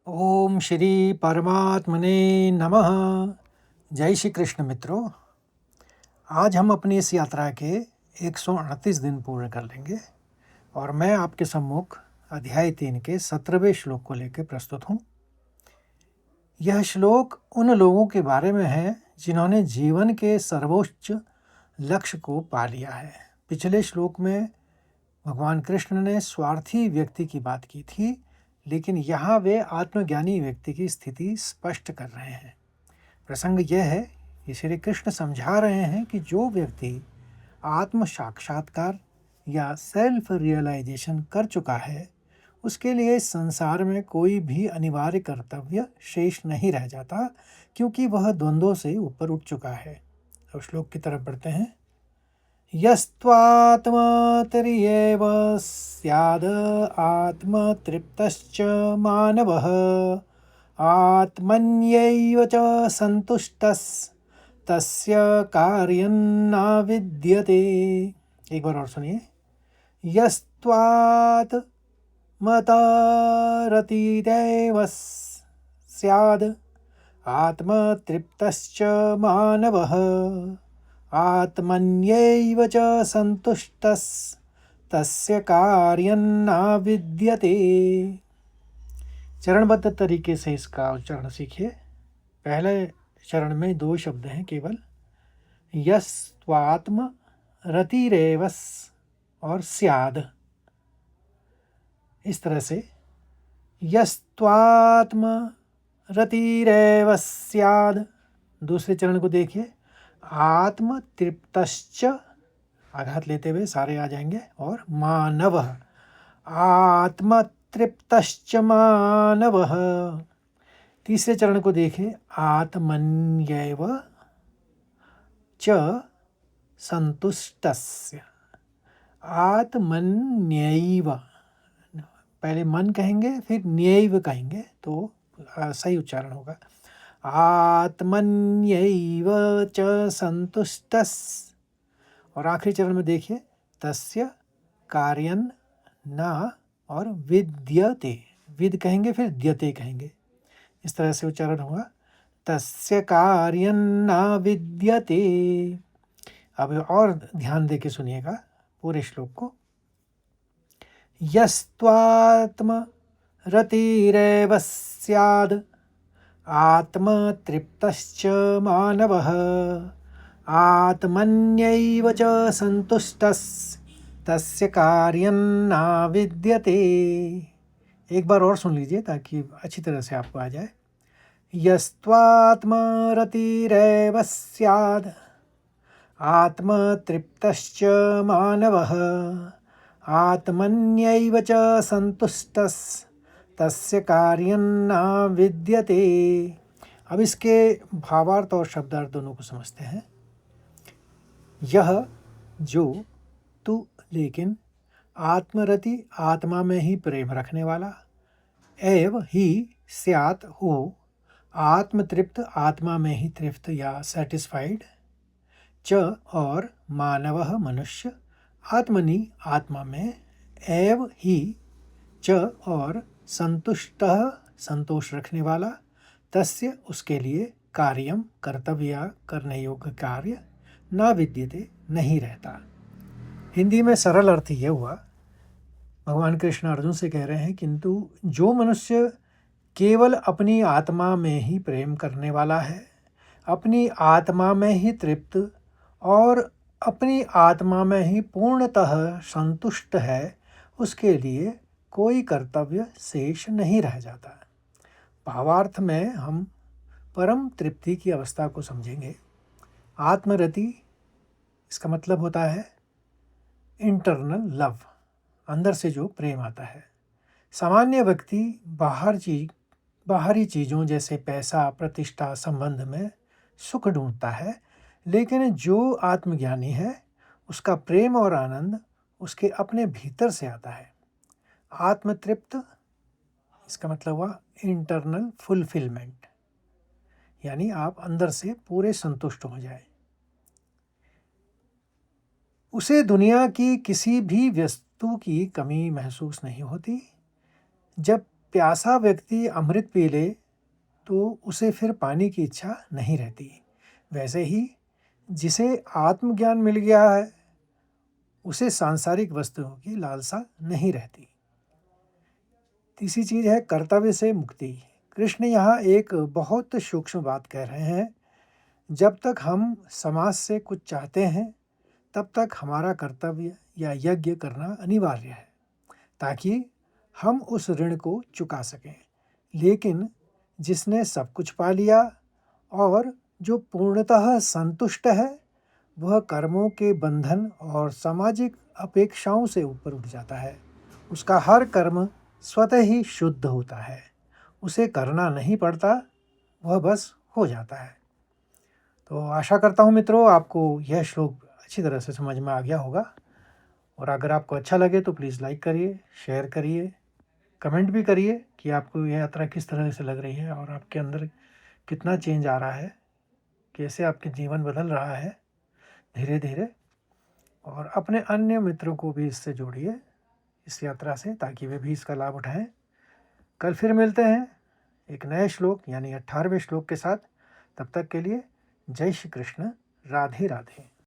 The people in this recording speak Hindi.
ओम श्री परमात्मने नमः। जय श्री कृष्ण मित्रों, आज हम अपनी इस यात्रा के 138 दिन पूर्ण कर लेंगे और मैं आपके सम्मुख अध्याय 3 के 17वें श्लोक को लेकर प्रस्तुत हूँ। यह श्लोक उन लोगों के बारे में है जिन्होंने जीवन के सर्वोच्च लक्ष्य को पा लिया है। पिछले श्लोक में भगवान कृष्ण ने स्वार्थी व्यक्ति की बात की थी, लेकिन यहाँ वे आत्मज्ञानी व्यक्ति की स्थिति स्पष्ट कर रहे हैं। प्रसंग यह है कि श्री कृष्ण समझा रहे हैं कि जो व्यक्ति आत्म साक्षात्कार या सेल्फ रियलाइजेशन कर चुका है, उसके लिए इस संसार में कोई भी अनिवार्य कर्तव्य शेष नहीं रह जाता, क्योंकि वह द्वंद्वों से ऊपर उठ चुका है। अब श्लोक की तरफ बढ़ते हैं। यस्त्वात्मतर्येव स्याद आत्मतृप्तश्च मानवः आत्मन्यैव च संतुष्टस्तस्य कार्यं न विद्यते। एक बार और सुनिए। यस्त्वात्मतरतिरेव स्याद आत्मतृप्तश्च मानवः आत्मन्यैव च संतुष्टस्तस्य कार्यं न विद्यते। चरणबद्ध तरीके से इसका उच्चारण सीखिए। पहले चरण में 2 शब्द हैं केवल, यस्त्वात्म रतिरेवस और स्याद। इस तरह से यस्त्वात्म रतिरेवस स्याद। दूसरे चरण को देखिए, आत्म तृप्तश्च, आघात लेते हुए सारे आ जाएंगे, और मानवः आत्म तृप्तश्च मानवः। तीसरे चरण को देखिए, आत्मन्यैव च संतुष्टस्य। आत्मन्यैव, पहले मन कहेंगे फिर न्यैव कहेंगे तो सही उच्चारण होगा। आत्मन्यैव च संतुष्टस्, और आखिरी चरण में देखिए, तस्य कार्यं न और विद्यते। विद कहेंगे फिर द्यते कहेंगे, इस तरह से उच्चारण होगा, तस्य कार्यं न विद्यते। अब और ध्यान दे के सुनिएगा पूरे श्लोक को। यस्त्वात्म रतिरेव स्याद आत्मतृप्तश्च मानवः आत्मन्यैव च संतुष्टस्तस्य कार्यं न विद्यते। एक बार और सुन लीजिए ताकि अच्छी तरह से आपको आ जाए। यस्त्वात्मरतिरेव स्याद आत्मतृप्तश्च मानवः आत्मन्यैव च संतुष्टस्तस्य कार्यं न विद्यते। अब इसके भावार्थ और शब्दार्थ दोनों को समझते हैं। यह जो, तू, लेकिन, आत्मरति, आत्मा में ही प्रेम रखने वाला, एव ही, स्यात्, हो, आत्मतृप्त, आत्मा में ही तृप्त या सेटिस्फाइड, च, और, मानवः, मनुष्य, आत्मनि, आत्मा में, एव ही, च, और, संतुष्टः, संतोष रखने वाला, तस्य, उसके लिए, कार्यम, कर्तव्य या करने योग्य कार्य, न विद्यते, नहीं रहता। हिंदी में सरल अर्थ ये हुआ, भगवान कृष्ण अर्जुन से कह रहे हैं, किंतु जो मनुष्य केवल अपनी आत्मा में ही प्रेम करने वाला है, अपनी आत्मा में ही तृप्त और अपनी आत्मा में ही पूर्णतः संतुष्ट है, उसके लिए कोई कर्तव्य शेष नहीं रह जाता। भावार्थ में हम परम तृप्ति की अवस्था को समझेंगे। आत्मरति, इसका मतलब होता है इंटरनल लव, अंदर से जो प्रेम आता है। सामान्य व्यक्ति बाहरी चीज़ों जैसे पैसा, प्रतिष्ठा, संबंध में सुख ढूंढता है, लेकिन जो आत्मज्ञानी है उसका प्रेम और आनंद उसके अपने भीतर से आता है। आत्मतृप्त, इसका मतलब हुआ इंटरनल फुलफिलमेंट, यानी आप अंदर से पूरे संतुष्ट हो जाए। उसे दुनिया की किसी भी वस्तु की कमी महसूस नहीं होती। जब प्यासा व्यक्ति अमृत पी ले तो उसे फिर पानी की इच्छा नहीं रहती। वैसे ही जिसे आत्मज्ञान मिल गया है उसे सांसारिक वस्तुओं की लालसा नहीं रहती। तीसरी चीज़ है कर्तव्य से मुक्ति। कृष्ण यहाँ एक बहुत सूक्ष्म बात कह रहे हैं। जब तक हम समाज से कुछ चाहते हैं तब तक हमारा कर्तव्य या यज्ञ करना अनिवार्य है ताकि हम उस ऋण को चुका सकें। लेकिन जिसने सब कुछ पा लिया और जो पूर्णतः संतुष्ट है वह कर्मों के बंधन और सामाजिक अपेक्षाओं से ऊपर उठ जाता है। उसका हर कर्म स्वतः ही शुद्ध होता है, उसे करना नहीं पड़ता, वह बस हो जाता है। तो आशा करता हूँ मित्रों आपको यह श्लोक अच्छी तरह से समझ में आ गया होगा। और अगर आपको अच्छा लगे तो प्लीज़ लाइक करिए, शेयर करिए, कमेंट भी करिए कि आपको यह यात्रा किस तरह से लग रही है और आपके अंदर कितना चेंज आ रहा है, कैसे आपके जीवन बदल रहा है धीरे धीरे। और अपने अन्य मित्रों को भी इससे जोड़िए इस यात्रा से, ताकि वे भी इसका लाभ उठाएं। कल फिर मिलते हैं एक नए श्लोक यानी 18वें श्लोक के साथ। तब तक के लिए जय श्री कृष्ण, राधे राधे।